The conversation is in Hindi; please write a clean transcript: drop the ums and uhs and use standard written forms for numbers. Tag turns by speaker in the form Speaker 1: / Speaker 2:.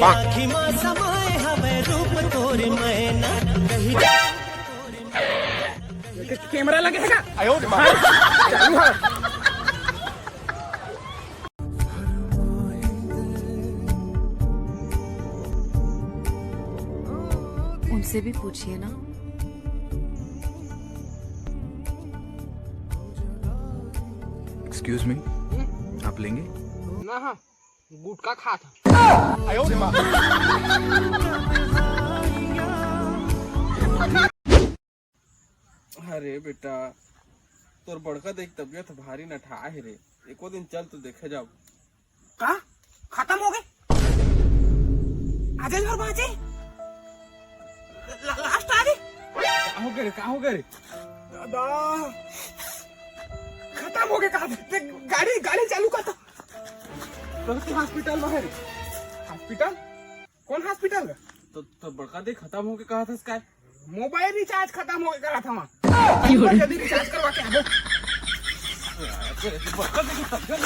Speaker 1: आखी में समाए हवे रूप तोरे मैना कहीं
Speaker 2: कैमरा लगेगा
Speaker 3: चालू है।
Speaker 4: उनसे भी पूछिए ना।
Speaker 5: एक्सक्यूज मी, आप लेंगे?
Speaker 2: ना हाँ गुटखा खा था।
Speaker 3: अरे बेटा तोर बड़का देख तबियत भारी न ठा है रे, एको दिन चल तो देखे जाओ।
Speaker 2: का खत्म हो गए आज और बाजे लास्ट आ गए।
Speaker 3: का हो गए रे?
Speaker 2: दादा खत्म हो गए। कहा गाड़ी चालू कर था तो हॉस्पिटल में है। हॉस्पिटल कौन हॉस्पिटल?
Speaker 3: तो बड़का देख खत्म हो के कहा था इसका
Speaker 2: मोबाइल रिचार्ज खत्म हो गया था वहाँ। जल्दी रिचार्ज करवा के आओ।
Speaker 3: बड़का देख तबियत